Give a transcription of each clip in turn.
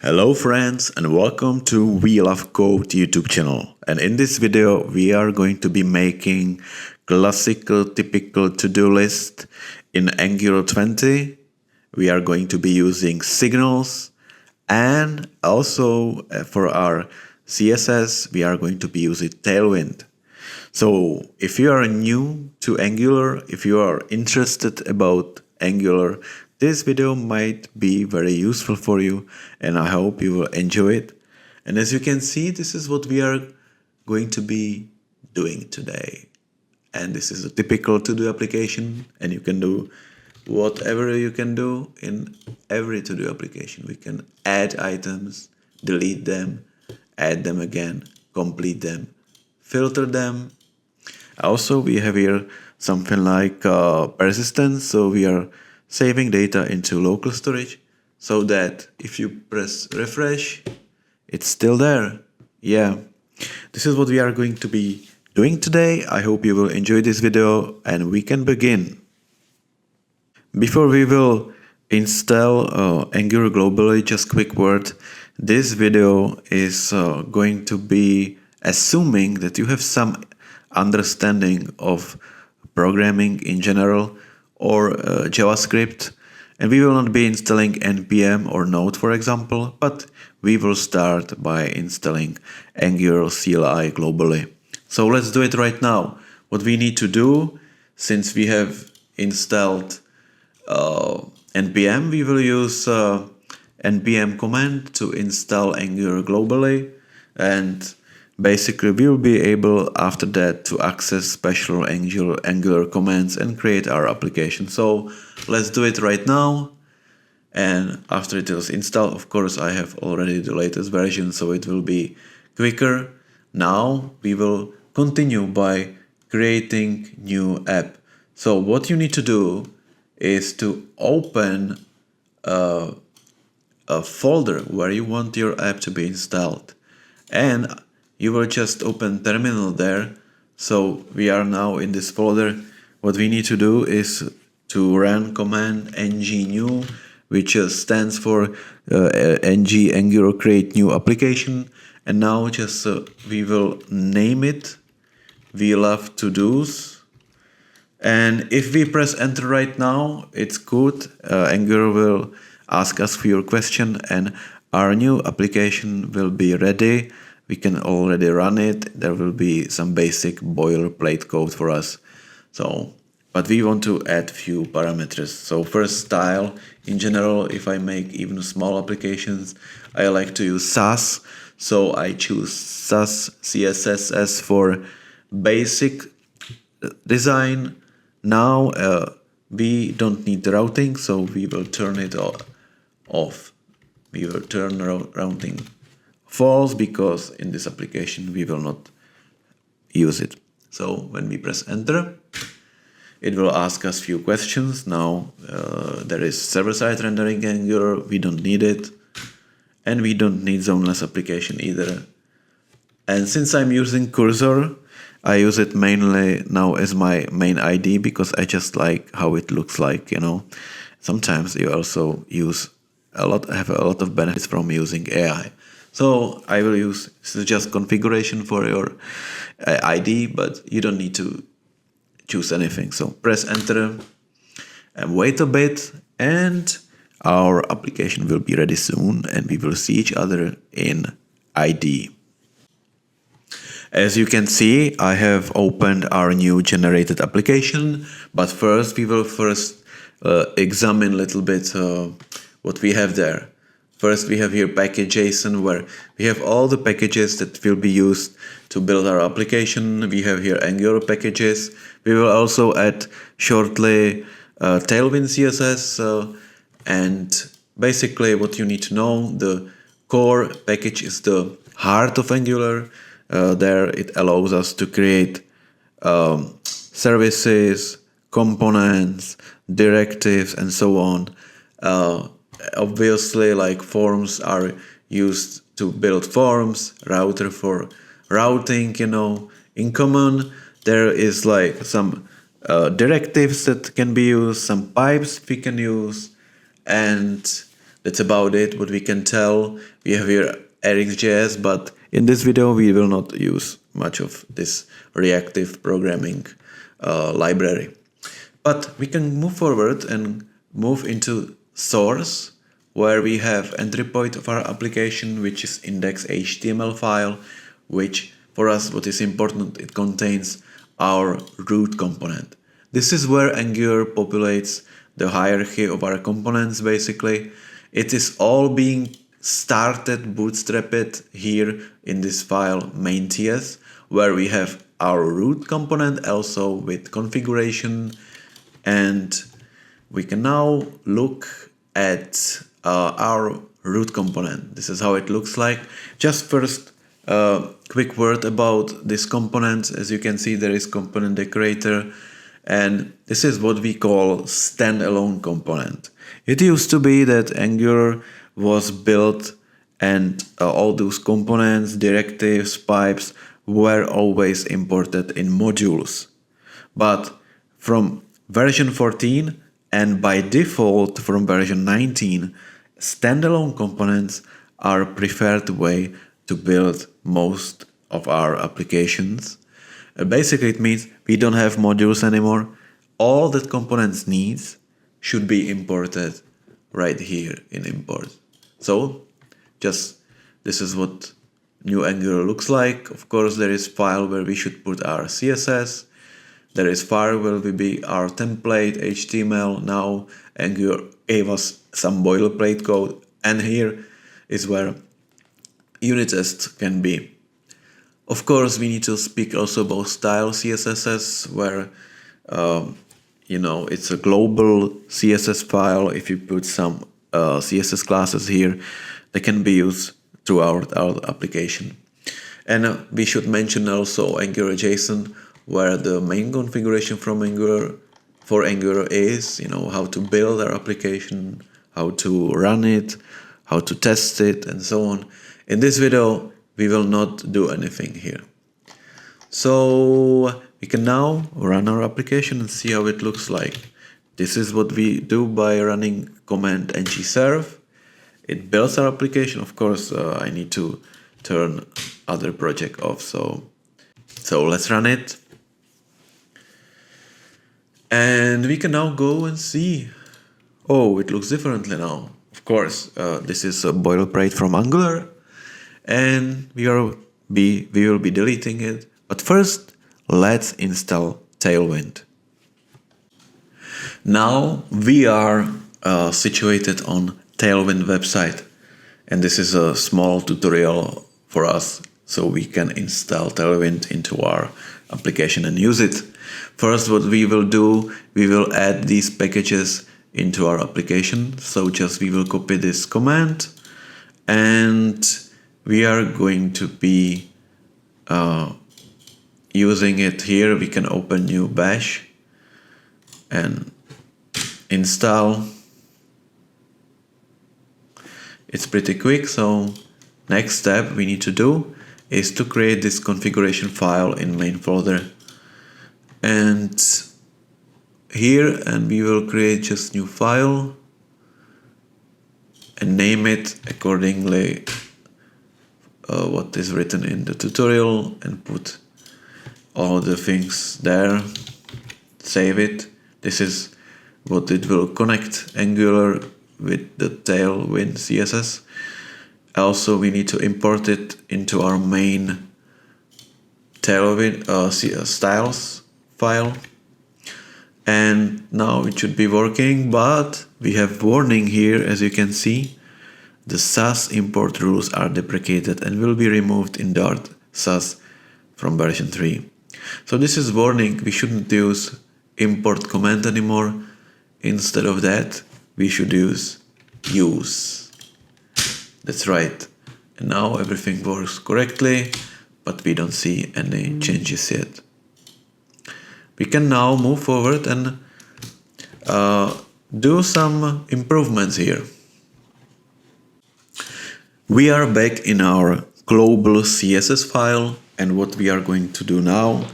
Hello friends and welcome to We Love Code YouTube channel, and in this video we are going to be making classical typical to-do list in Angular 20. We are going to be using Signals, and also for our CSS we are going to be using Tailwind. So if you are new to Angular, if you are interested about Angular, this video might be very useful for you and I hope you will enjoy it. And as you can see, this is what we are going to be doing today. And this is a typical to-do application, and you can do whatever you can do in every to-do application. We can add items, delete them, add them again, complete them, filter them. Also, we have here something like persistence, so we are saving data into local storage so that if you press refresh, it's still there. Yeah, this is what we are going to be doing today. I hope you will enjoy this video and we can begin. Before we will install Angular globally, just quick word. This video is going to be assuming that you have some understanding of programming in general or JavaScript, and we will not be installing npm or Node, for example, but we will start by installing Angular CLI globally. So let's do it right now. What we need to do, since we have installed npm, we will use npm command to install Angular globally, and basically we will be able after that to access special Angular commands and create our application. So let's do it right now. And after it is installed, of course I have already the latest version, so it will be quicker. Now we will continue by creating new app. So what you need to do is to open a folder where you want your app to be installed, and you will just open terminal there. So we are now in this folder. What we need to do is to run command ng new, which stands for ng Angular create new application. And now just we will name it We Love To Do's. And if we press enter right now, it's good. Angular will ask us for your question and our new application will be ready. We can already run it. There will be some basic boilerplate code for us. So, but we want to add few parameters. So first, style. In general, if I make even small applications, I like to use Sass. So I choose Sass CSS for basic design. Now we don't need the routing, so we will turn it off. We will turn routing false because in this application we will not use it. So when we press enter, it will ask us few questions. Now there is server-side rendering Angular, we don't need it, and we don't need zoneless application either. And since I'm using cursor, I use it mainly now as my main ID because I just like how it looks like, you know. Sometimes you also have a lot of benefits from using AI. So I will use, this is just configuration for your ID, but you don't need to choose anything. So press enter and wait a bit, and our application will be ready soon and we will see each other in ID. As you can see, I have opened our new generated application, but first we will examine a little bit what we have there. First, we have here package.json, where we have all the packages that will be used to build our application. We have here Angular packages. We will also add shortly Tailwind CSS, and basically what you need to know, the core package is the heart of Angular. There it allows us to create services, components, directives, and so on. Obviously, like forms are used to build forms, router for routing, you know. In common, there is like some directives that can be used, some pipes we can use, and That's about it, what we can tell. We have here RxJS, but in this video we will not use much of this reactive programming library. But we can move forward and move into source, where we have entry point of our application, which is index.html file, which for us, what is important, it contains our root component. This is where Angular populates the hierarchy of our components, basically. It is all being started, bootstrapped here in this file main.ts, where we have our root component also with configuration, and we can now look at our root component. This is how it looks like. Just first, quick word about this component. As you can see, there is component decorator, and this is what we call standalone component. It used to be that Angular was built and all those components, directives, pipes were always imported in modules. But from version 14 and by default from version 19, standalone components are a preferred way to build most of our applications. Basically, it means we don't have modules anymore. All that components needs should be imported right here in import. So just this is what new Angular looks like. Of course, there is file where we should put our CSS. There is file where will be our template HTML. Now Angular gave us some boilerplate code, and here is where unit tests can be. Of course, we need to speak also about style CSS, where it's a global CSS file. If you put some CSS classes here, they can be used throughout our application. And we should mention also Angular JSON, where the main configuration from Angular for Angular is, how to build our application, how to run it, how to test it, and so on. In this video, we will not do anything here. So we can now run our application and see how it looks like. This is what we do by running command ngserve. It builds our application. Of course, I need to turn other project off. So let's run it. And we can now go and see. Oh, it looks differently now. Of course, this is a boilerplate from Angular, and we will be deleting it. But first, let's install Tailwind. Now we are situated on Tailwind website, and this is a small tutorial for us, so we can install Tailwind into our application and use it. First, what we will do, we will add these packages into our application. So just we will copy this command, and we are going to be using it here. We can open new bash and install. It's pretty quick. So next step we need to do is to create this configuration file in main folder, and here, and we will create just new file and name it accordingly what is written in the tutorial, and put all the things there. Save it. This is what it will connect Angular with the Tailwind CSS. Also, we need to import it into our main Tailwind styles file. And now it should be working, but we have warning here. As you can see, the SAS import rules are deprecated and will be removed in Dart SAS from version 3. So this is warning. We shouldn't use import command anymore. Instead of that, we should use use. That's right. And now everything works correctly, but we don't see any changes yet. We can now move forward and do some improvements here. We are back in our global CSS file, and what we are going to do now,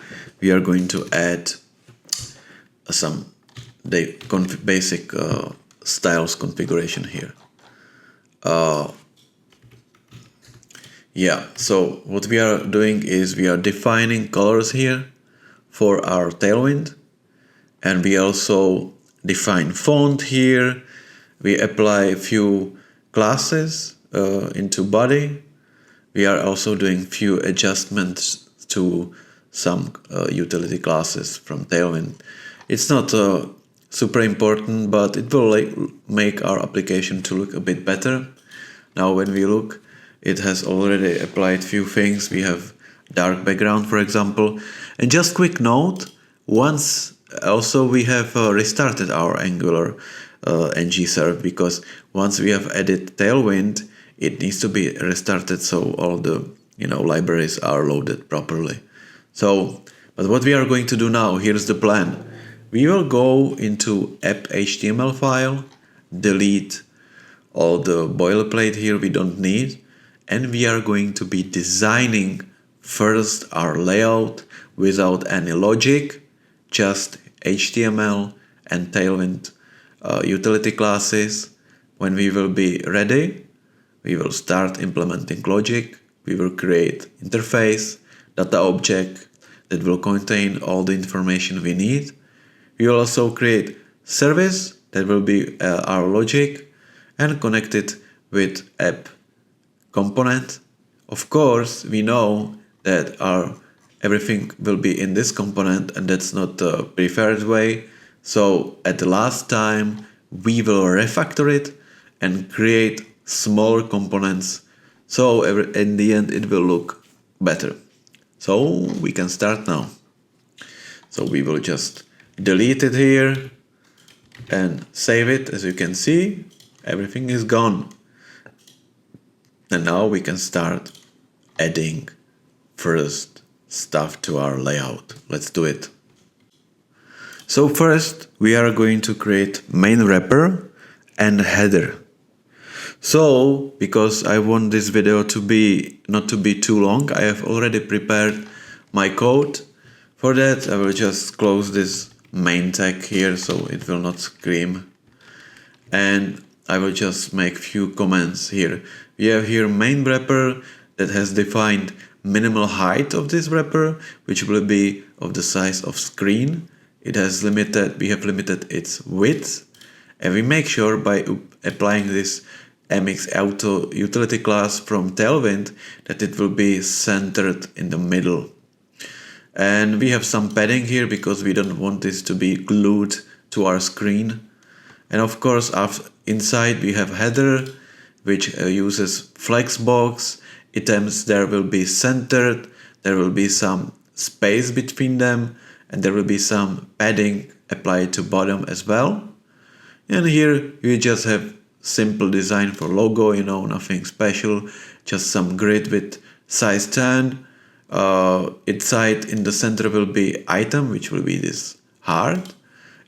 we are going to add some basic styles configuration here. Yeah, so what we are doing is we are defining colors here for our Tailwind, and we also define font here. We apply a few classes into body. We are also doing few adjustments to some utility classes from Tailwind. It's not super important, but it will make our application to look a bit better. Now when we look, it has already applied few things. We have dark background, for example. And just quick note, once also we have restarted our Angular ng serve, because once we have added Tailwind, it needs to be restarted so all the libraries are loaded properly. So, but what we are going to do now, here's the plan. We will go into app.html file, delete all the boilerplate here we don't need, and we are going to be designing first our layout without any logic, just HTML and Tailwind utility classes. When we will be ready, we will start implementing logic. We will create interface, data object that will contain all the information we need. We will also create service that will be our logic and connect it with app component. Of course, we know that everything will be in this component, and that's not the preferred way. So at the last time, we will refactor it and create smaller components. So in the end, it will look better. So we can start now. So we will just delete it here and save it. As you can see, everything is gone. And now we can start adding first stuff to our layout. Let's do it. So first we are going to create main wrapper and header. So because I want this video to be not to be too long, I have already prepared my code. For that I will just close this main tag here so it will not scream, and I will just make few comments here. We have here main wrapper that has defined minimal height of this wrapper, which will be of the size of screen. We have limited its width, and we make sure by applying this mx auto utility class from Tailwind that it will be centered in the middle. And we have some padding here because we don't want this to be glued to our screen. And of course, inside we have header, which uses flexbox. Items there will be centered, there will be some space between them, and there will be some padding applied to bottom as well. And here we just have simple design for logo, nothing special, just some grid with size 10. Inside in the center will be item, which will be this heart,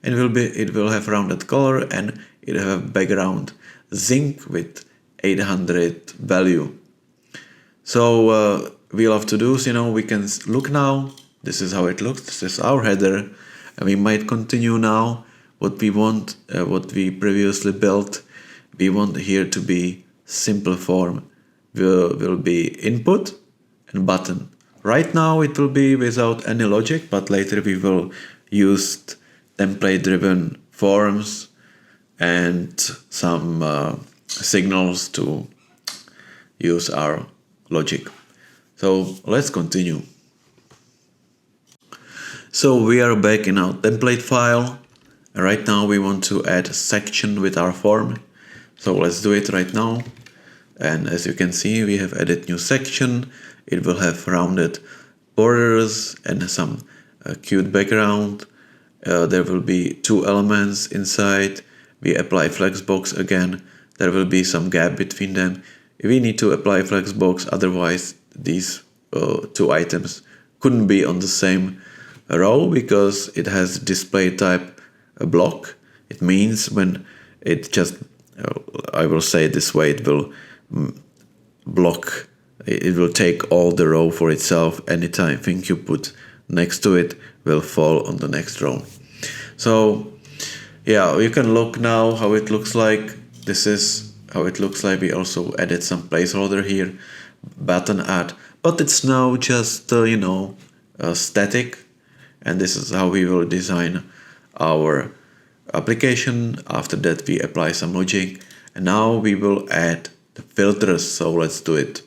and it will have rounded color, and it will have background zinc with 800 value. So we'll have to do, we can look now. This is how it looks. This is our header, and we might continue now. What we want, what we previously built, we want here to be simple form. Will be input and button. Right now it will be without any logic, but later we will use template-driven forms and some signals to use our logic. So let's continue. So we are back in our template file. Right now we want to add a section with our form. So let's do it right now. And as you can see, we have added new section. It will have rounded borders and some cute background. There will be two elements inside. We apply flexbox again. There will be some gap between them. We need to apply flexbox, otherwise these two items couldn't be on the same row because it has display type block. It means when it just, I will say it this way, it will block, it will take all the row for itself. Anytime thing you put next to it will fall on the next row. So yeah, you can look now how it looks like. This is how it looks like. We also added some placeholder here, button add, but it's now just static, and this is how we will design our application. After that we apply some logic, and now we will add the filters. So let's do it.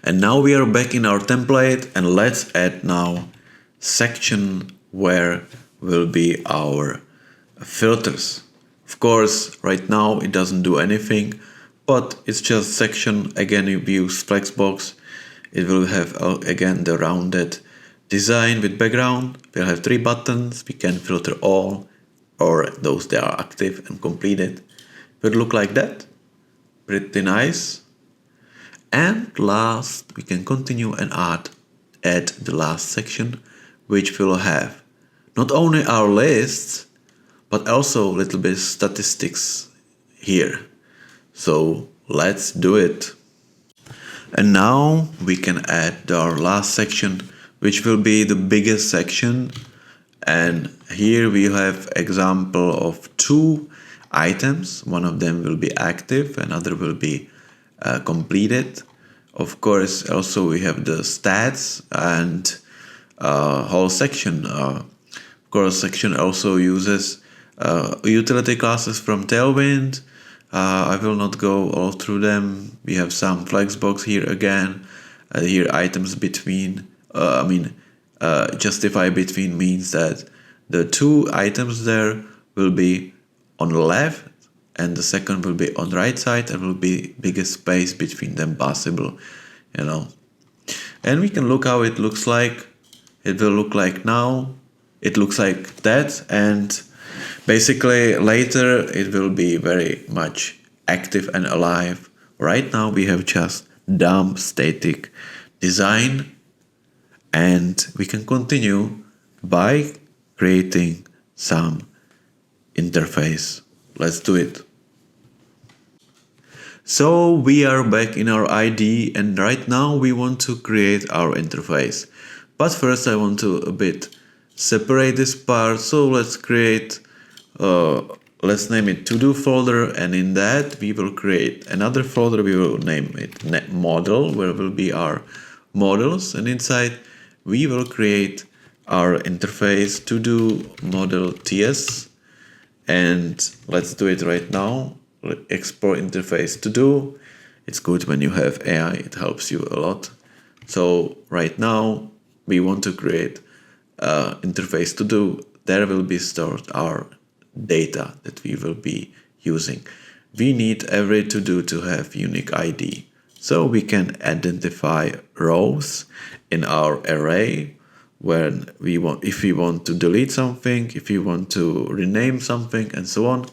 And now we are back in our template, and let's add now section where will be our filters. Of course, right now it doesn't do anything, but it's just section. Again, if we use Flexbox, it will have again the rounded design with background. We'll have 3 buttons. We can filter all or those that are active and completed. It will look like that. Pretty nice. And last, we can continue and add the last section, which will have not only our lists, but also a little bit statistics here. So let's do it. And now we can add our last section, which will be the biggest section. And here we have example of 2 items. One of them will be active, another will be completed. Of course, also we have the stats and whole section. Of course, section also uses utility classes from Tailwind. I will not go all through them. We have some flexbox here again. Here items between, justify between means that the 2 items there will be on the left and the second will be on the right side, and will be biggest space between them possible, And we can look how it looks like. It will look like now. It looks like that, and basically later it will be very much active and alive. Right now we have just dumb static design, and we can continue by creating some interface. Let's do it. So we are back in our IDE, and right now we want to create our interface. But first I want to a bit separate this part. So let's create, let's name it to-do folder, and in that we will create another folder. We will name it model, where will be our models, and inside we will create our interface to-do model TS. And let's do it right now. Export interface to do. It's good when you have AI, it helps you a lot. So right now we want to create interface to do. There will be stored our data that we will be using. We need every to do to have unique ID, so we can identify rows in our array when we want, if we want to delete something, if we want to rename something, and so on.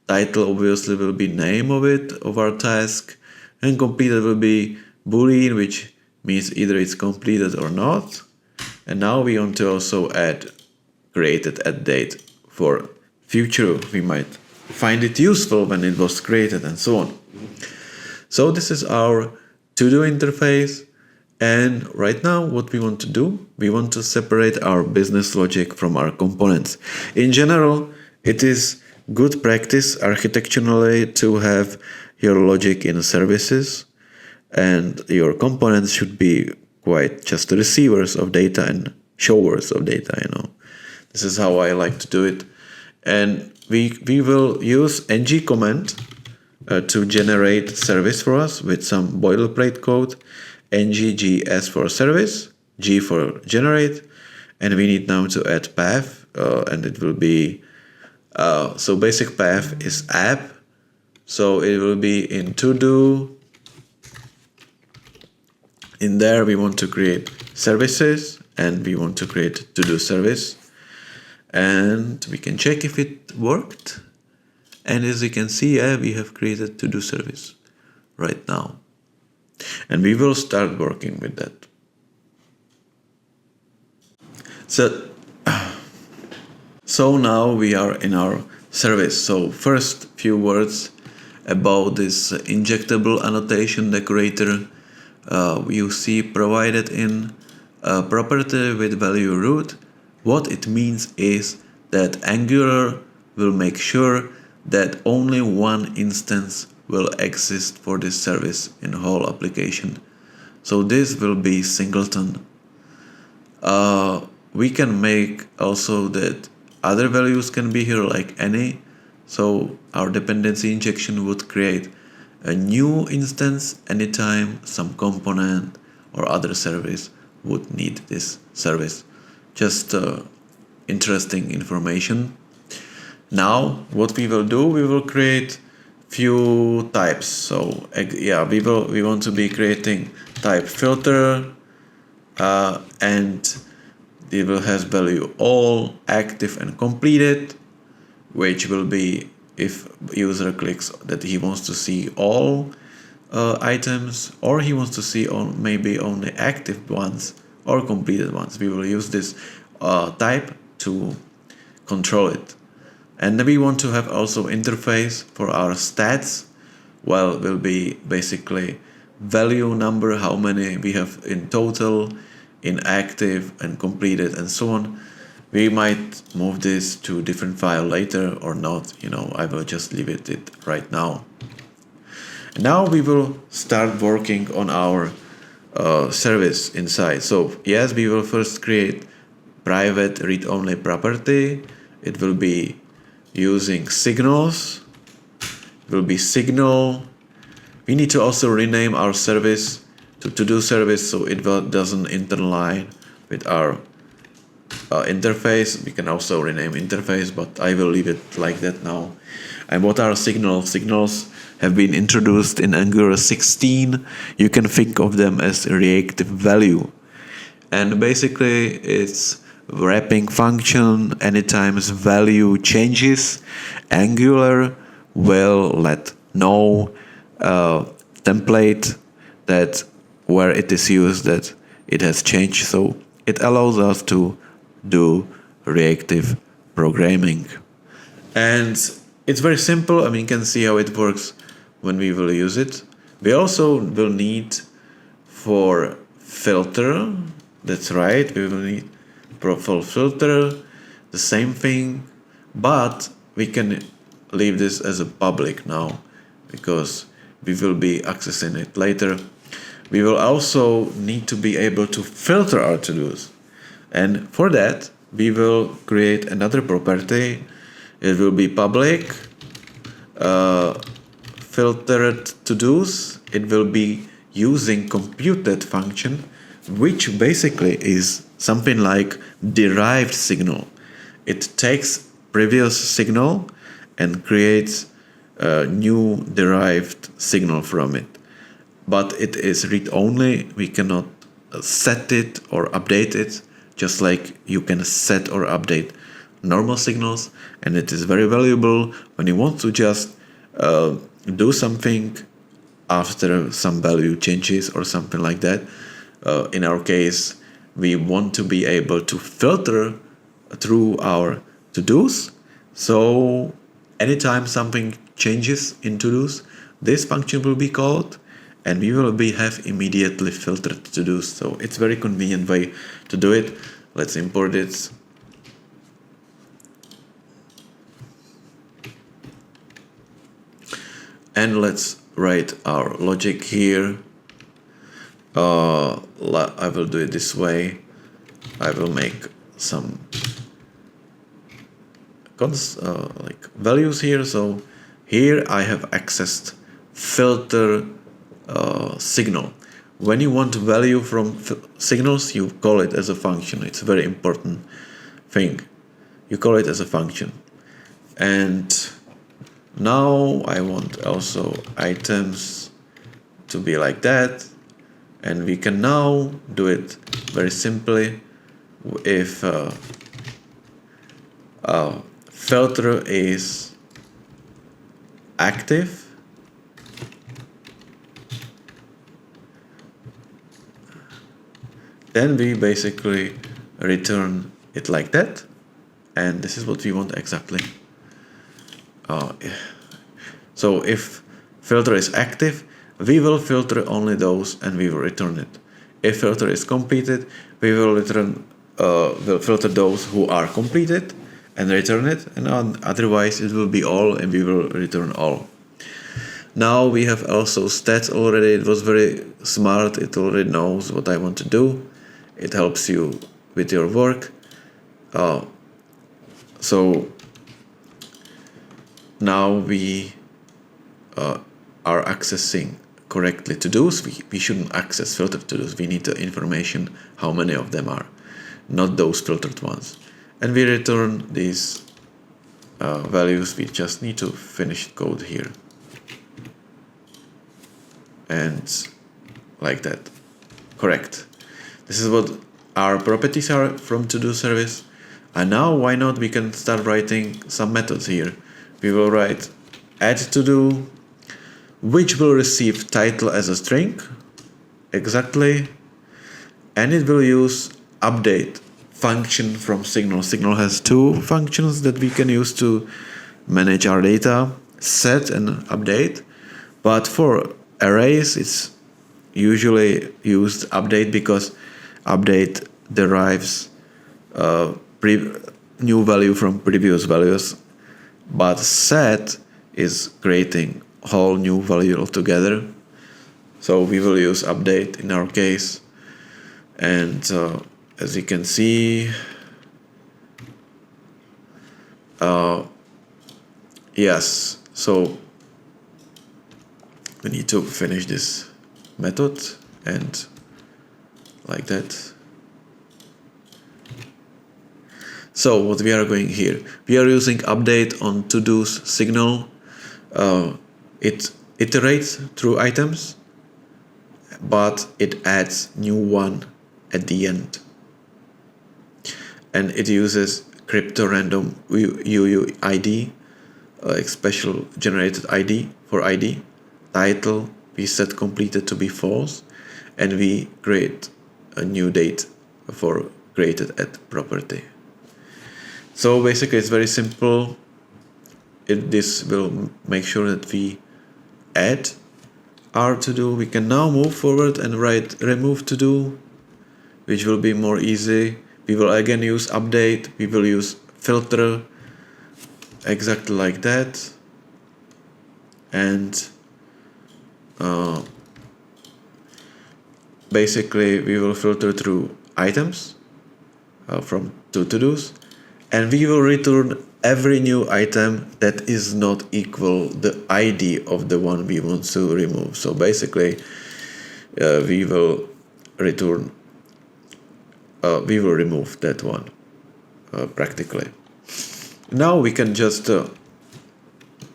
Title obviously will be name of it, of our task, and completed will be boolean, which means either it's completed or not. And now we want to also add created at date for future. We might find it useful when it was created, and so on. So this is our to-do interface. And right now what we want to do, we want to separate our business logic from our components. In general, it is good practice architecturally to have your logic in services, and your components should be quite just receivers of data and showers of data. This is how I like to do it. And we will use ng command to generate service for us with some boilerplate code. nggs for service, g for generate, and we need now to add path, and it will be so basic path is app, so it will be in to do. In there we want to create services, and we want to create to do service, and we can check if it worked. And as you can see, we have created to do service right now, and we will start working with that. So now we are in our service. So first few words about this injectable annotation decorator. You see provided in property with value root. What it means is that Angular will make sure that only one instance will exist for this service in the whole application. So this will be singleton. We can make also that other values can be here like any. So our dependency injection would create a new instance anytime some component or other service would need this service. Just interesting information. Now what we will do, we will create few types. So yeah, we want to be creating type filter, and it will have value all, active and completed, which will be if user clicks that he wants to see all items, or he wants to see maybe only active ones or completed ones. We will use this type to control it. And we want to have also interface for our stats. Well, will be basically value number, how many we have in total, in active and completed and so on. We might move this to a different file later or not, I will just leave it right now. Now we will start working on our service inside. So yes, we will first create private read-only property. It will be using signals. It will be signal. We need to also rename our service to to-do service so it doesn't interline with our interface. We can also rename interface, but I will leave it like that now. And what are signals? Signals have been introduced in Angular 16. You can think of them as reactive value. And basically it's wrapping function. Anytime value changes, Angular will let know template that where it is used that it has changed. So it allows us to do reactive programming. And it's very simple. I mean, you can see how it works when we will use it. We also will need for filter. That's right. We will need for filter the same thing, but we can leave this as a public now because we will be accessing it later. We will also need to be able to filter our to-dos. And for that, we will create another property. It will be public, filtered to-dos. It will be using computed function, which basically is something like derived signal. It takes previous signal and creates a new derived signal from it. But it is read-only. We cannot set it or update it, just like you can set or update normal signals. And it is very valuable when you want to just do something after some value changes or something like that. In our case, we want to be able to filter through our to-dos. So anytime something changes in to-dos, this function will be called, and we will have immediately filtered to-dos. So it's very convenient way to do it. Let's import it. And let's write our logic here. I will do it this way. I will make some like values here. So here I have accessed filter signal. When you want value from signals, you call it as a function. It's a very important thing. You call it as a function. And now I want also items to be like that. And we can now do it very simply if filter is active. Then we basically return it like that. And this is what we want exactly. So if filter is active, we will filter only those and we will return it. If filter is completed, we will return will filter those who are completed, and return it, and otherwise it will be all and we will return all. Now we have also stats already. It was very smart. It already knows what I want to do. It helps you with your work. So now we are accessing correctly to-dos. We shouldn't access filtered to-dos. We need the information how many of them are, not those filtered ones. And we return these values. We just need to finish code here. And like that. Correct. This is what our properties are from to-do service. And now why not we can start writing some methods here. We will write add to-do, which will receive title as a string, exactly, and it will use update function from Signal. Signal has two functions that we can use to manage our data, set and update, but for arrays it's usually used update because update derives new value from previous values, but set is creating whole new value altogether. So we will use update in our case, and as you can see, yes, so we need to finish this method and like that. So what we are going here, we are using update on to-dos Signal. It iterates through items, but it adds new one at the end. And it uses crypto random UUID, special generated ID for ID. Title we set completed to be false, and we create a new date for created at property. So basically it's very simple. This will make sure that we add our to-do. We can now move forward and write remove to-do, which will be more easy. We will again use update. We will use filter, exactly like that. And basically we will filter through items from to-dos, and we will return every new item that is not equal the ID of the one we want to remove. So basically we will return, we will remove that one practically. Now we can just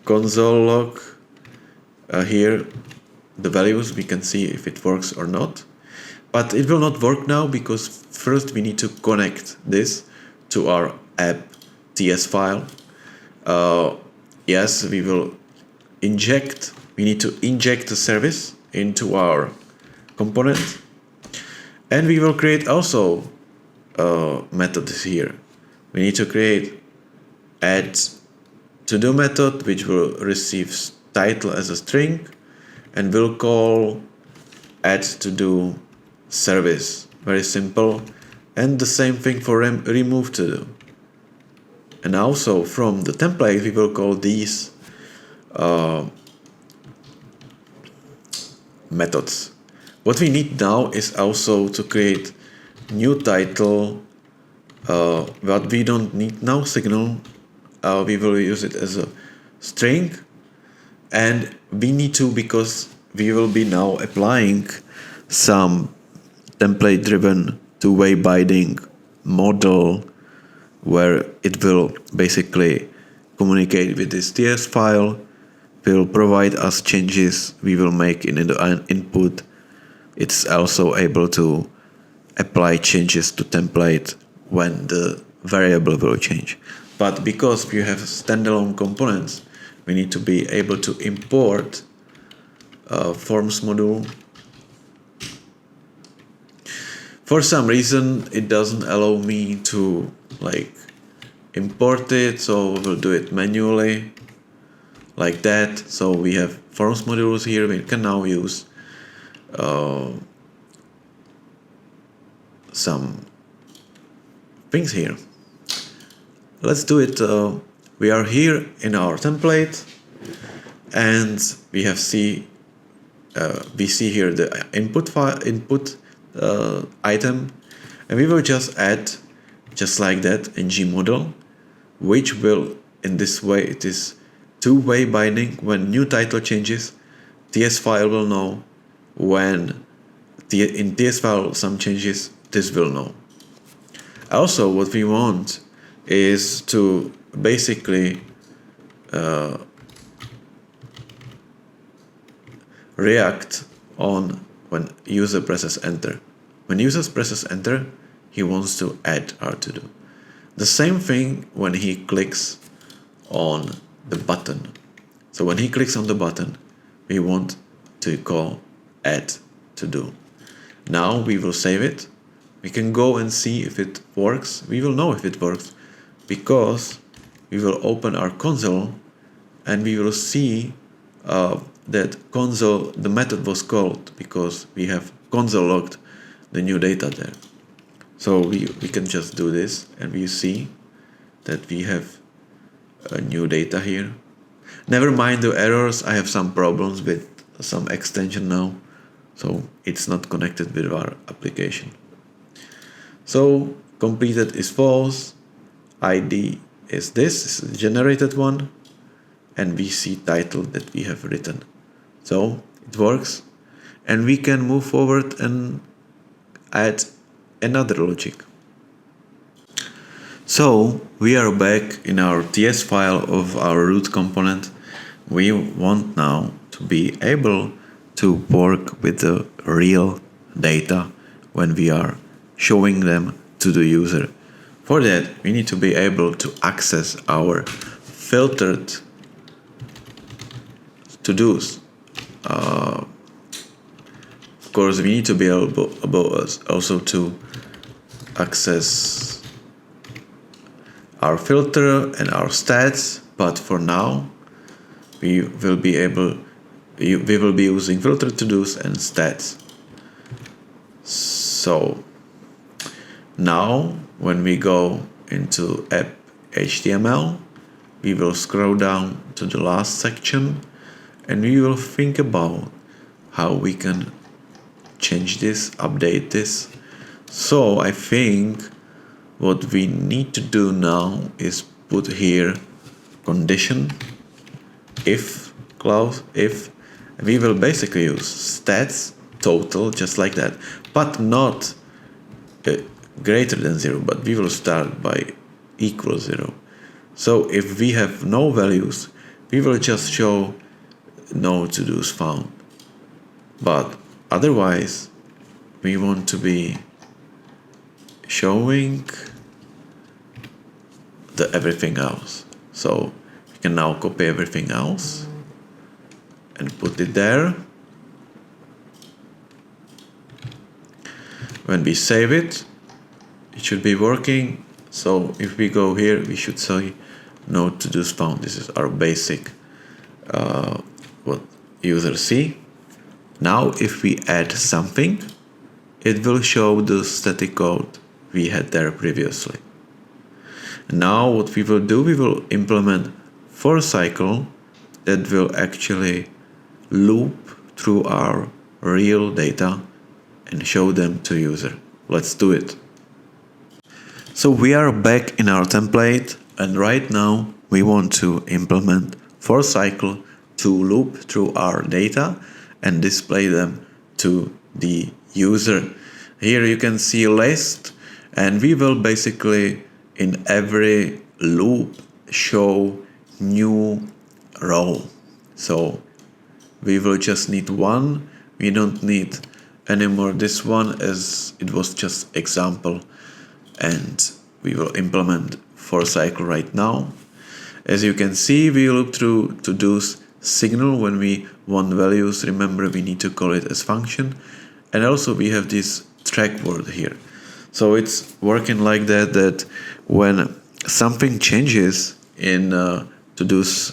console log here the values. We can see if it works or not, but it will not work now because first we need to connect this to our app TS file. Yes, we will inject, we need to inject the service into our component, and we will create also methods here. We need to create add to do method, which will receive title as a string, and will call add to do service. Very simple. And the same thing for remove to do. And also from the template we will call these methods. What we need now is also to create new title. What we don't need now Signal, we will use it as a string, and we need to, because we will be now applying some template driven two-way binding model where it will basically communicate with this TS file, will provide us changes we will make in the input. It's also able to apply changes to template when the variable will change. But because we have standalone components, we need to be able to import forms module. For some reason it doesn't allow me to import it, so we'll do it manually like that. So we have forms modules here. We can now use some things here. Let's do it. We are here in our template, and we see here the input item, and we will just add just like that ng model, which will, in this way, it is two-way binding. When new title changes, TS file will know. When in TS file some changes, this will know. Also, what we want is to basically react on when user presses enter. When user presses enter, he wants to add our to-do. The same thing when he clicks on the button. So when he clicks on the button, we want to call add to-do. Now we will save it. We can go and see if it works. We will know if it works because we will open our console and we will see that console, the method was called because we have console logged the new data there. So we can just do this and we see that we have a new data here. Never mind the errors, I have some problems with some extension now, so it's not connected with our application. So completed is false, ID is this is the generated one, and we see title that we have written. So it works, and we can move forward and add another logic. So we are back in our TS file of our root component. We want now to be able to work with the real data when we are showing them to the user. For that, we need to be able to access our filtered to-dos. Of course, we need to be able also to access our filter and our stats, but for now we will be using filter to-dos and stats. So now when we go into app HTML, we will scroll down to the last section and we will think about how we can change this, update this. So I think what we need to do now is put here condition if clause if, and we will basically use stats total just like that, but not greater than 0, but we will start by equal 0. So if we have no values, we will just show no to-dos found, but otherwise we want to be showing the everything else. So we can now copy everything else and put it there. When we save it, it should be working. So if we go here, we should say no to-dos found. This is our basic what users see. Now if we add something, it will show the static code we had there previously. Now what we will do, we will implement for cycle that will actually loop through our real data and show them to user. Let's do it. So we are back in our template, and right now we want to implement for cycle to loop through our data and display them to the user. Here you can see a list, and we will basically in every loop show new row. So we will just need one. We don't need anymore this one, as it was just example, and we will implement for cycle right now. As you can see, we loop through to-dos signal when we want values. Remember, we need to call it as function, and also we have this track word here. So it's working like that when something changes in to-dos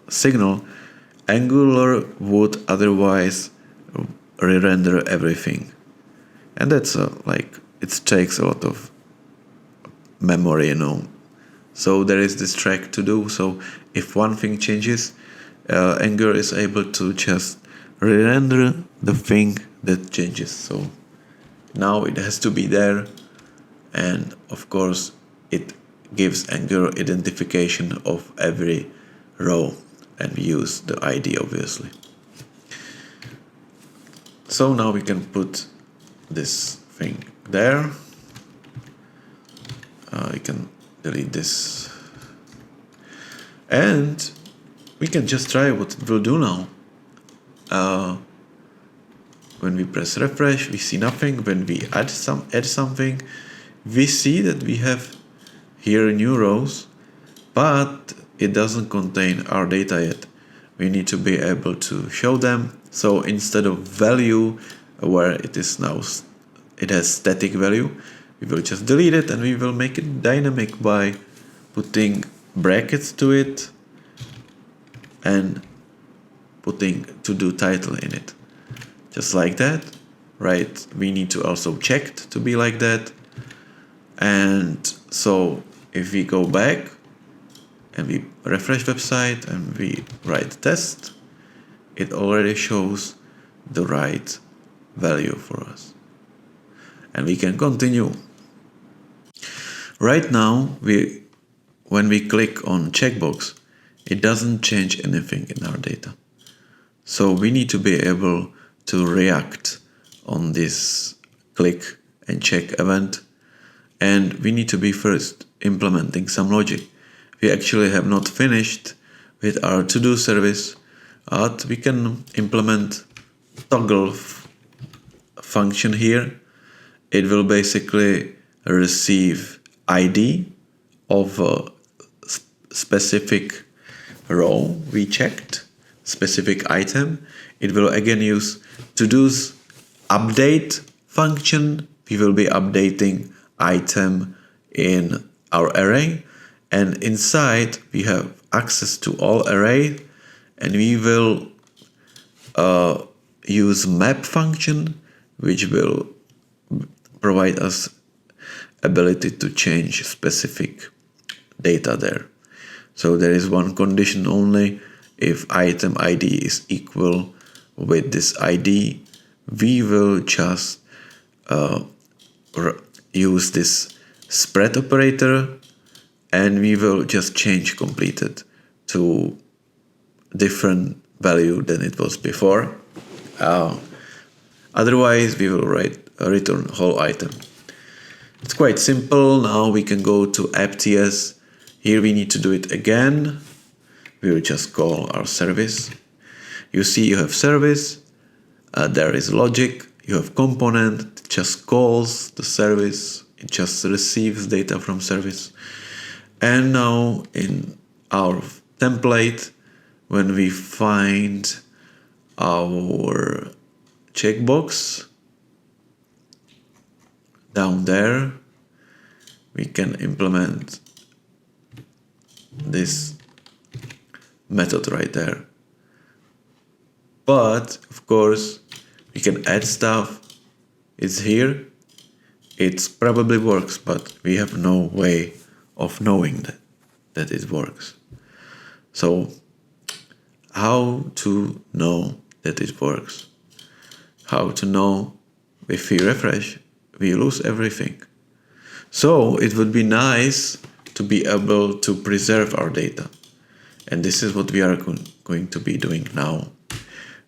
signal, Angular would otherwise re-render everything, and that's like it takes a lot of memory, So there is this track to do. So if one thing changes, Angular is able to just re-render the thing that changes. So now it has to be there, and of course it gives Angular identification of every row, and we use the ID obviously. So now we can put this thing there. We can delete this, and we can just try what it will do now. When we press refresh, we see nothing. When we add something, we see that we have here new rows, but it doesn't contain our data yet. We need to be able to show them. So instead of value, where it is now, it has static value, we will just delete it, and we will make it dynamic by putting brackets to it and putting to-do title in it. Just like that, right? We need to also check it to be like that. And so if we go back and we refresh website and we write test, it already shows the right value for us. And we can continue. Right now, when we click on checkbox, it doesn't change anything in our data. So we need to be able to react on this click and check event, and we need to be first implementing some logic. We actually have not finished with our to-do service, but we can implement toggle function here. It will basically receive ID of a specific row we checked, specific item. It will again use to-do's update function. We will be updating item in our array, and inside we have access to all array, and we will use map function, which will provide us ability to change specific data there. So there is one condition only. If item ID is equal with this ID, we will just use this spread operator, and we will just change completed to different value than it was before. Otherwise, we will return whole item. It's quite simple. Now we can go to app.ts. Here we need to do it again. We will just call our service. You see you have service, there is logic, you have component, it just calls the service, it just receives data from service. And now in our template, when we find our checkbox down there, we can implement this method right there. But of course we can add stuff. It's here, it probably works, but we have no way of knowing that it works. So how to know that it works? How to know if we refresh, we lose everything? So it would be nice to be able to preserve our data. And this is what we are going to be doing now.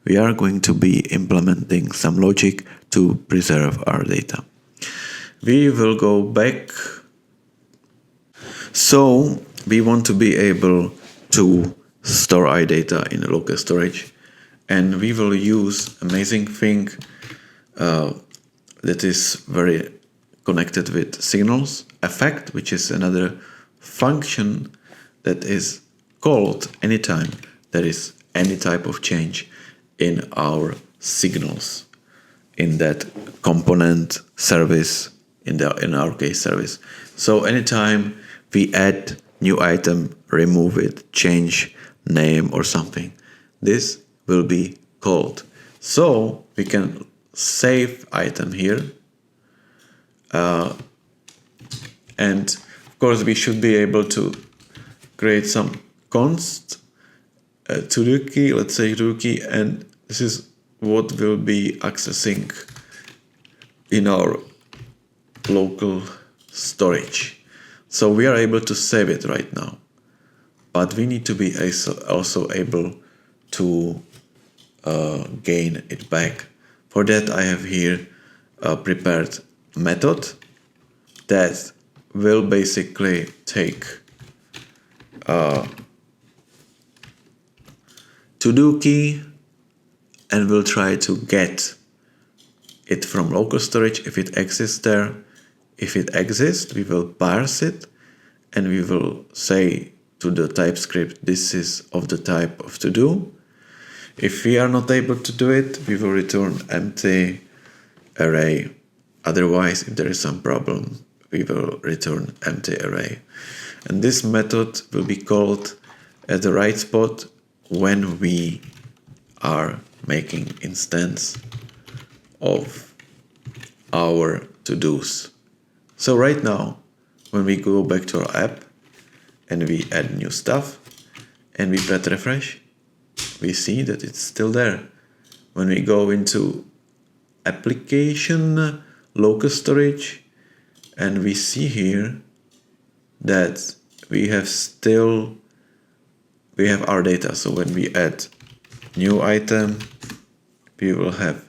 We are going to be implementing some logic to preserve our data. We will go back. So we want to be able to store our data in local storage, and we will use amazing thing that is very connected with Signals effect, which is another function that is called anytime there is any type of change in our signals, in that component service, in our case service. So anytime we add new item, remove it, change name or something, this will be called. So we can save item here, and of course, we should be able to create some const to the key, let's say to key, and this is what will be accessing in our local storage. So we are able to save it right now, but we need to be also able to gain it back. For that, I have here a prepared method that will basically take to-do key and will try to get it from local storage if it exists there. If it exists, we will parse it and we will say to the TypeScript, this is of the type of to-do. If we are not able to do it, we will return empty array. Otherwise, if there is some problem, we will return empty array. And this method will be called at the right spot when we are making instance of our to-dos. So right now, when we go back to our app and we add new stuff and we press refresh, we see that it's still there. When we go into application, local storage, and we see here that we have our data. So when we add new item, we will have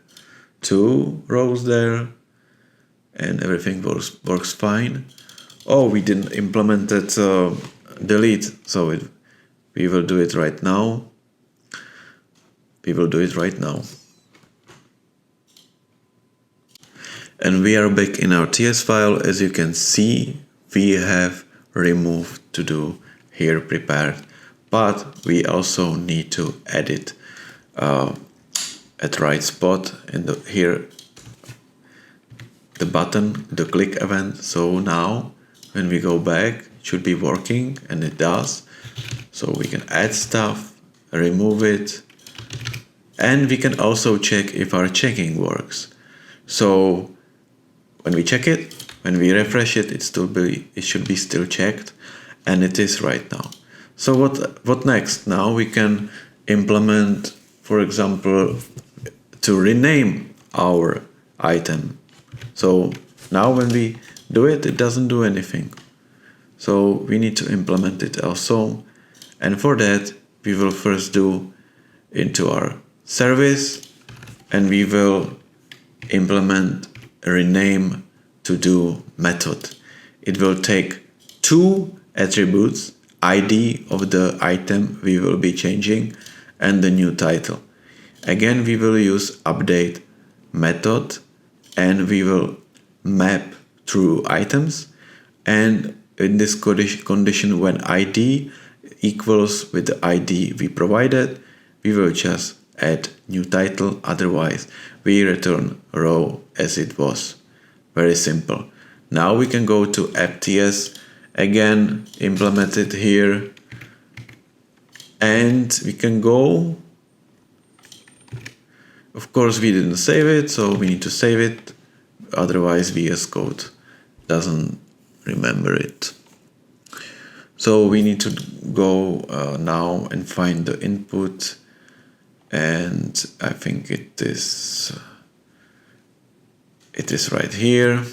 2 rows there and everything works fine. Oh, we didn't implement it delete, so we will do it right now. And we are back in our TS file. As you can see, we have removed to do here prepared, but we also need to edit at right spot in here the button, the click event. So now when we go back, it should be working, and it does. So we can add stuff, remove it, and we can also check if our checking works. So when we check it, when we refresh it, it should be still checked, and it is right now. So what next? Now we can implement, for example, to rename our item. So now when we do it, it doesn't do anything. So we need to implement it also. And for that, we will first do into our service, and we will implement a rename to do method. It will take 2 attributes, ID of the item we will be changing and the new title. Again, we will use update method, and we will map through items, and in this condition when ID equals with the ID we provided, we will just add new title, otherwise we return row as it was. Very simple. Now we can go to app.ts, again implement it here, and we can go. Of course, we didn't save it, so we need to save it, otherwise VS Code doesn't remember it. So we need to go now and find the input, and I think it is right here.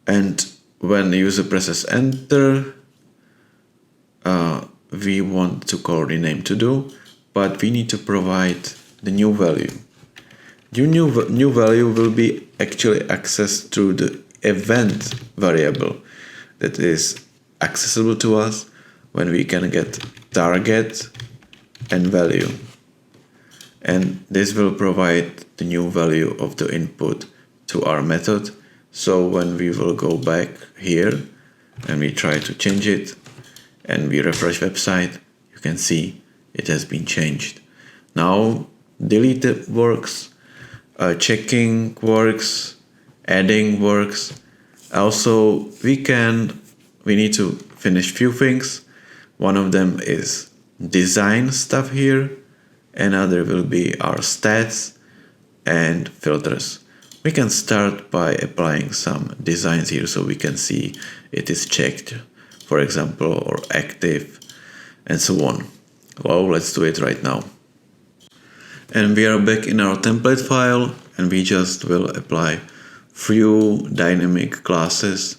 And when the user presses enter, we want to call rename to do, but we need to provide the new value. The new value will be actually accessed through the event variable that is accessible to us when we can get target and value. And this will provide the new value of the input to our method. So when we will go back here and we try to change it and we refresh website, you can see it has been changed. Now delete works, checking works, adding works. Also we need to finish few things. One of them is design stuff here. Another will be our stats and filters. We can start by applying some designs here so we can see it is checked, for example, or active, and so on. Well, let's do it right now. And we are back in our template file, and we just will apply few dynamic classes.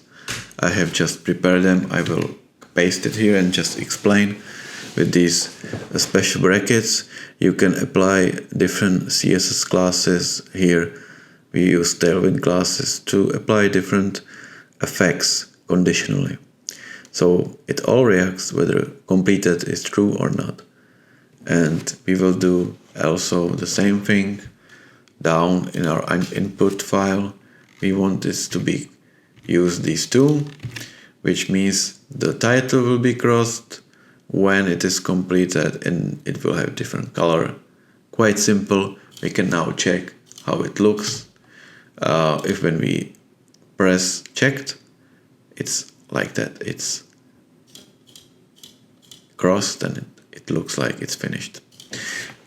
I have just prepared them. I will paste it here and just explain. With these special brackets, you can apply different CSS classes. Here we use Tailwind classes to apply different effects conditionally. So it all reacts whether completed is true or not. And we will do also the same thing down in our input file. We want this to be use these two, which means the title will be crossed when it is completed and it will have different color. Quite simple. We can now check how it looks. If when we press checked, it's like that. It's crossed and it looks like it's finished.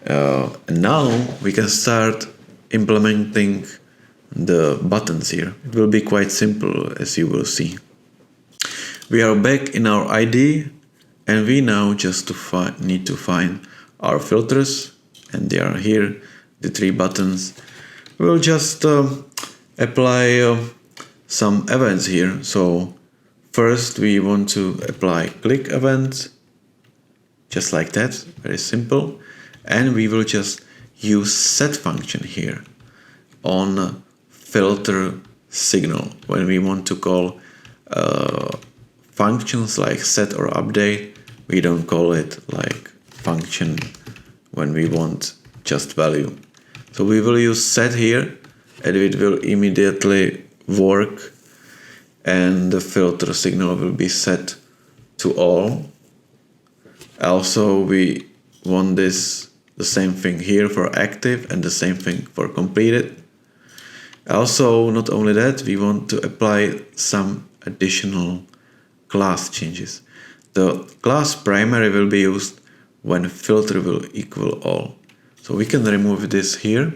And now we can start implementing the buttons here. It will be quite simple, as you will see. We are back in our IDE, and we now just need to find our filters, and they are here, the 3 buttons. We'll just apply some events here. So first we want to apply click event, just like that, very simple. And we will just use set function here on filter signal. When we want to call functions like set or update, we don't call it like function when we want just value. So we will use set here, and it will immediately work, and the filter signal will be set to all. Also, we want the same thing here for active and the same thing for completed. Also, not only that, we want to apply some additional class changes. The class primary will be used when filter will equal all. So we can remove this here.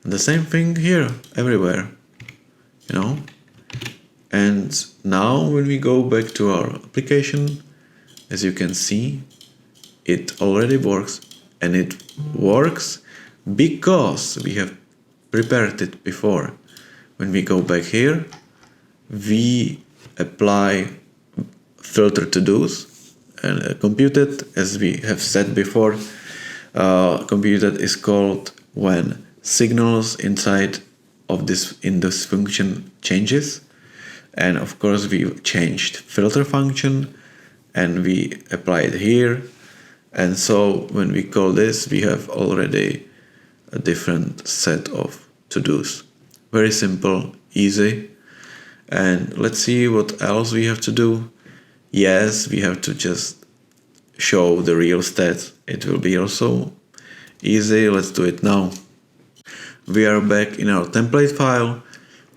And the same thing here, everywhere, you know. And now when we go back to our application, as you can see, it already works, and it works because we have prepared it before. When we go back here, we apply filter to-dos and computed, as we have said before. Computed is called when signals inside of this function changes, and of course we changed filter function and we apply it here. And so when we call this, we have already a different set of to-dos. Very simple, easy. And let's see what else we have to do. Yes, we have to just show the real stats. It will be also easy. Let's do it now. We are back in our template file,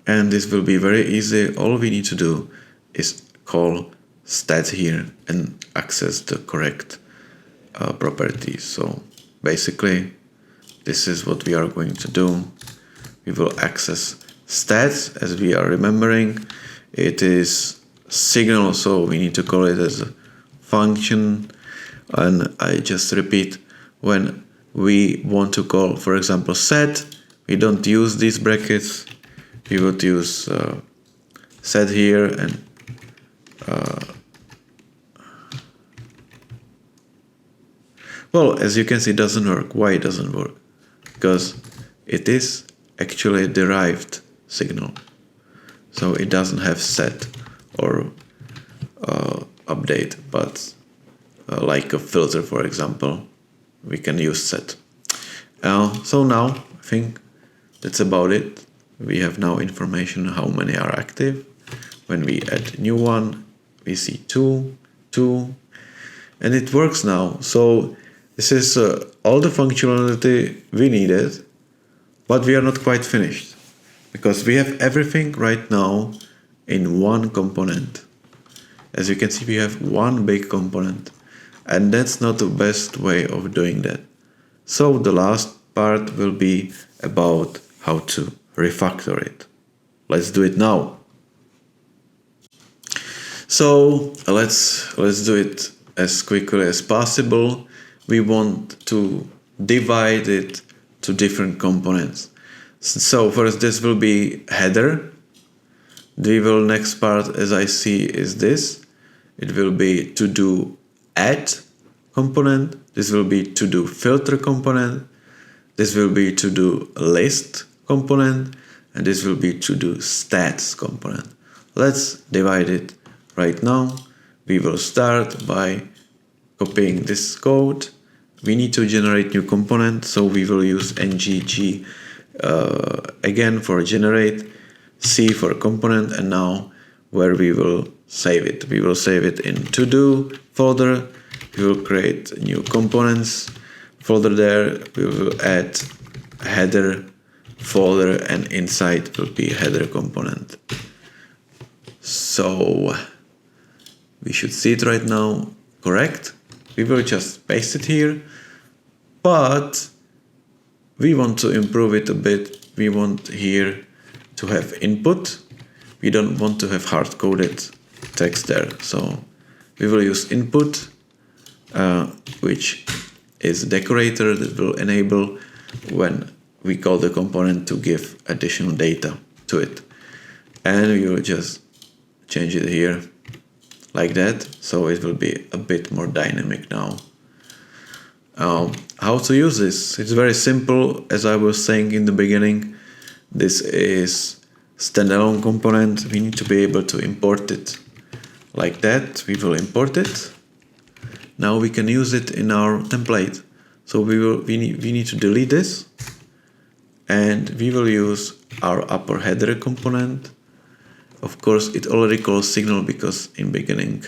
and this will be very easy. All we need to do is call stat here and access the correct properties. So basically this is what we are going to do. We will access stats. As we are remembering, it is signal, so we need to call it as a function. And I just repeat, when we want to call, for example, set, we don't use these brackets. We would use set here and well, as you can see, it doesn't work. Why it doesn't work? Because it is actually a derived signal. So it doesn't have set or update, but like a filter, for example, we can use set. So now I think that's about it. We have now information how many are active. When we add new one, we see 2, and it works now. So this is all the functionality we needed, but we are not quite finished because we have everything right now in one component. As you can see, we have one big component, and that's not the best way of doing that. So the last part will be about how to refactor it. Let's do it now. So let's do it as quickly as possible. We want to divide it to different components. So first this will be header. The next part, as I see, is this. It will be to do add component. This will be to do filter component. This will be to do list component, and this will be to do stats component. Let's divide it right now. We will start by copying this code. We need to generate new component, so we will use ngg again for generate, C for component, and now where we will save it. We will save it in to do folder. We will create new components folder there. We will add header folder, and inside will be header component. So we should see it right now. Correct. We will just paste it here, but we want to improve it a bit. We want here to have input. We don't want to have hard-coded text there. So we will use input, which is decorator that will enable when we call the component to give additional data to it. And we will just change it here like that. So it will be a bit more dynamic now. How to use this? It's very simple. As I was saying in the beginning, this is standalone component. We need to be able to import it like that. We will import it. Now we can use it in our template. So we need to delete this, and we will use our upper header component. Of course, it already calls signal because in beginning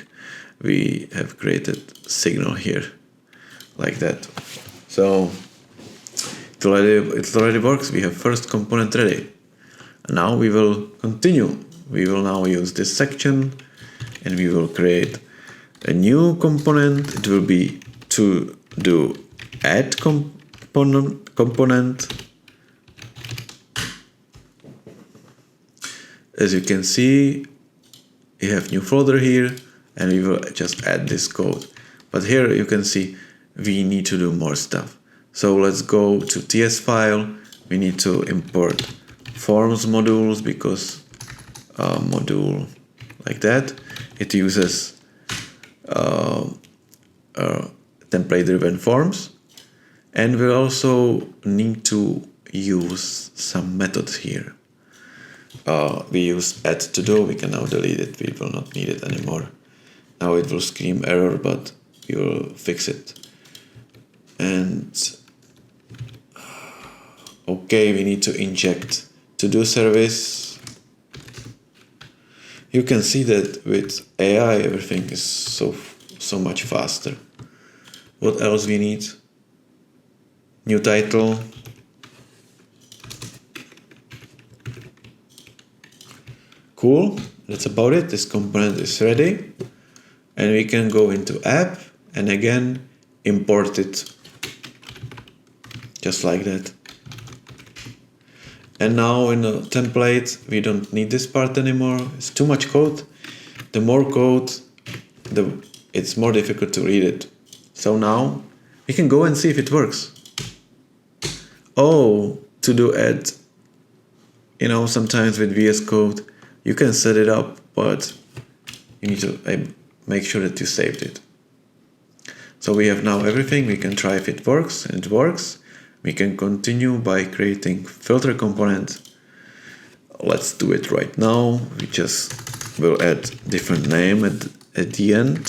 we have created signal here like that. So it already works. We have first component ready. And now we will continue. We will now use this section, and we will create a new component. It will be to do add component. As you can see, we have new folder here, and we will just add this code. But here you can see we need to do more stuff. So let's go to TS file. We need to import forms modules, because module like that, it uses template driven forms. And we also need to use some methods here. We use add to do. We can now delete it. We will not need it anymore. Now it will scream error, but we will fix it. And okay, we need to inject to do service. You can see that with AI everything is so much faster. What else we need? New title. Cool, that's about it. This component is ready, and we can go into app and again import it just like that. And now in the template we don't need this part anymore. It's too much code. The more code, it's more difficult to read it. So now we can go and see if it works. Oh, to do add, sometimes with VS Code you can set it up, but you need to make sure that you saved it. So we have now everything. We can try if it works, and it works. We can continue by creating filter component. Let's do it right now. We just will add different name at the end,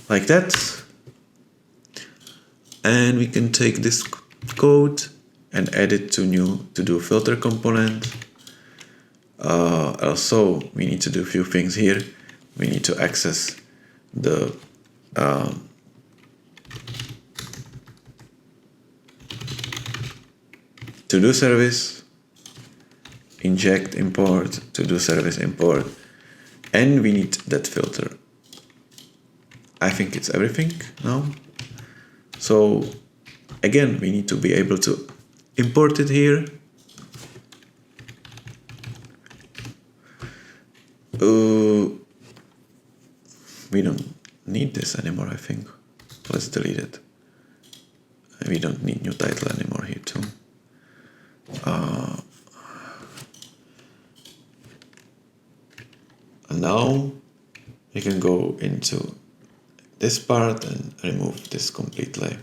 like that. And we can take this code and add it to new to do filter component. Also, we need to do a few things here. We need to access the to do service, inject import, to do service import, and we need that filter. I think it's everything now. So again, we need to be able to import it here. We don't need this anymore, I think. Let's delete it. We don't need new title anymore here too. And now we can go into this part and remove this completely.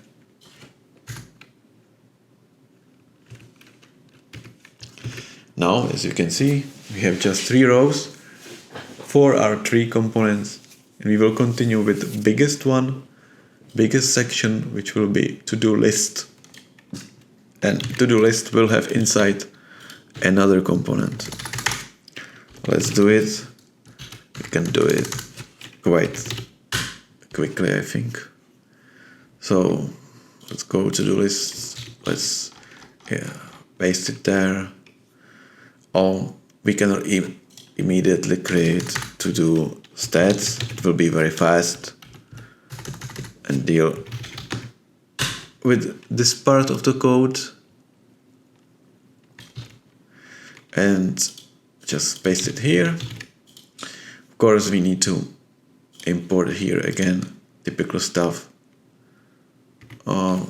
Now, as you can see, we have just 3 rows for our 3 components, and we will continue with the biggest one, biggest section, which will be to-do list. And to-do list will have inside another component. Let's do it. We can do it quite quickly, I think. So let's go to-do list. Let's paste it there. Or we cannot immediately create to-do stats. It will be very fast and deal with this part of the code. And just paste it here. Of course, we need to import here again, typical stuff. Like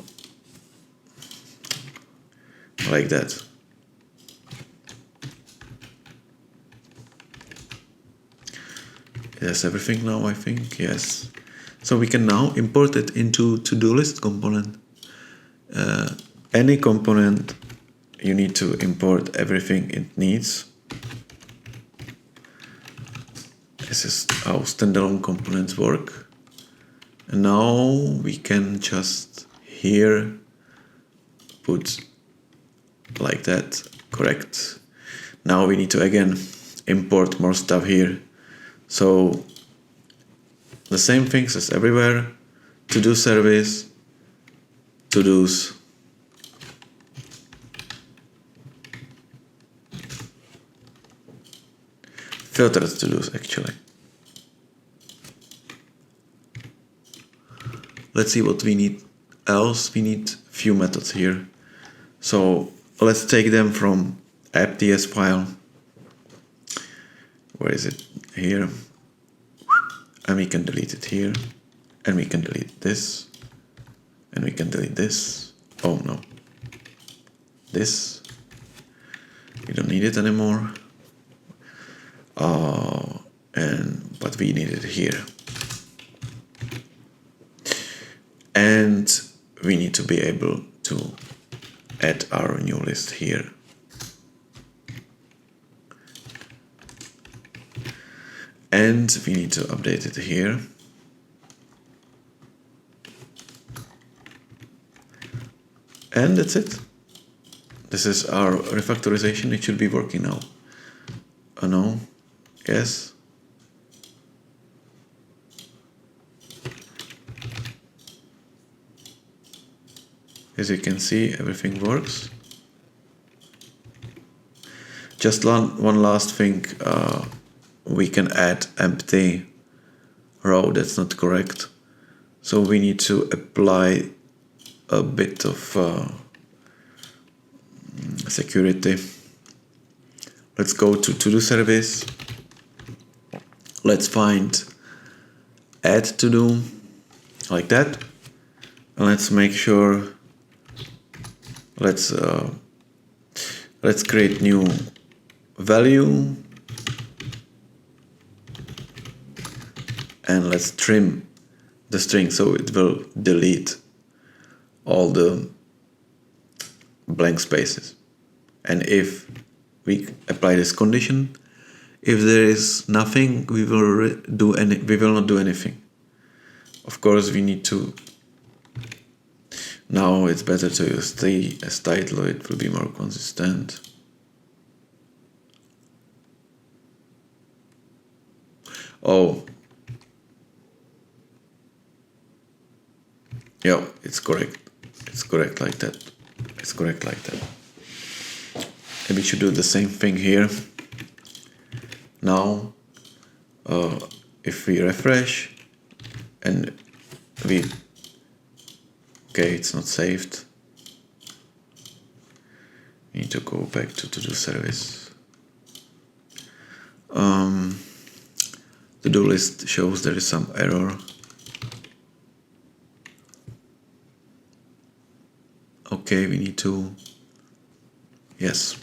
that. Yes, everything now, I think, yes. So we can now import it into to-do list component. Any component, you need to import everything it needs. This is how standalone components work. And now we can just here put like that, correct. Now we need to again import more stuff here. So the same things as everywhere, to-do service, to-dos, filtered to-dos actually. Let's see what we need else. We need few methods here. So let's take them from app.ts file. Where is it? Here. And we can delete it here. And we can delete this. And we can delete this. Oh no. This. We don't need it anymore. But we need it here. And we need to be able to add our new list here. And we need to update it here. And that's it. This is our refactorization. It should be working now. Oh no. Yes. As you can see, everything works. Just one last thing. We can add empty row. That's not correct. So we need to apply a bit of security. Let's go to to-do service. Let's find add to-do like that. And let's make sure, let's create new value. And let's trim the string so it will delete all the blank spaces. And if we apply this condition, if there is nothing, we will not do anything. Of course, we need to. Now it's better to use the as title. It will be more consistent. Oh. Yeah, it's correct. It's correct like that. It's correct like that. Maybe we should do the same thing here. Now, if we refresh and okay, it's not saved. Need to go back to to-do service. To-do list shows there is some error. Okay, we need to, yes.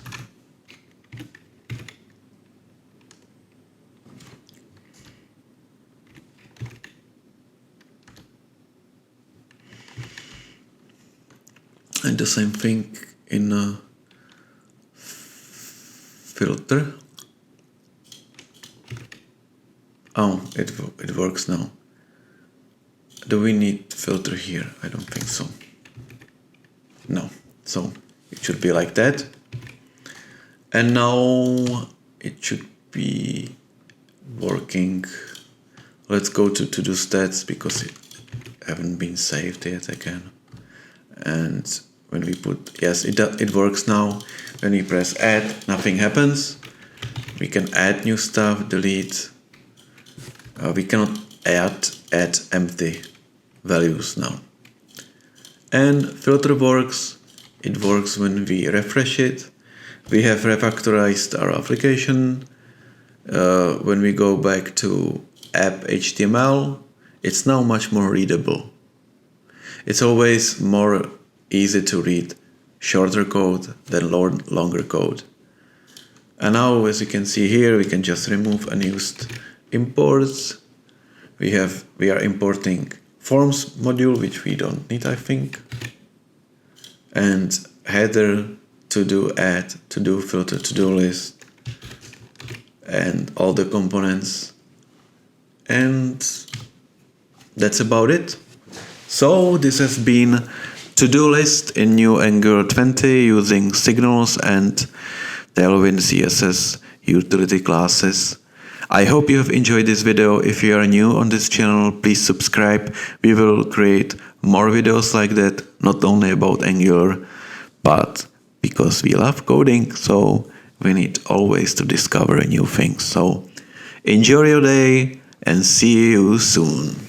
And the same thing in a filter. Oh, it works now. Do we need filter here? I don't think so. No, so it should be like that. And now it should be working. Let's go to to-do stats because it haven't been saved yet again. And when we put, yes, it works now. When we press add, nothing happens. We can add new stuff, delete. We cannot add empty values now. And filter works. It works when we refresh it. We have refactorized our application. When we go back to app HTML, it's now much more readable. It's always more easy to read shorter code than longer code. And now, as you can see here, we can just remove unused imports. We are importing forms module, which we don't need, I think. And header, to-do add, to-do filter, to-do list, and all the components. And that's about it. So this has been to-do list in new Angular 20 using Signals and Tailwind CSS utility classes. I hope you have enjoyed this video. If you are new on this channel, please subscribe. We will create more videos like that, not only about Angular, but because we love coding, so we need always to discover new things. So enjoy your day and see you soon.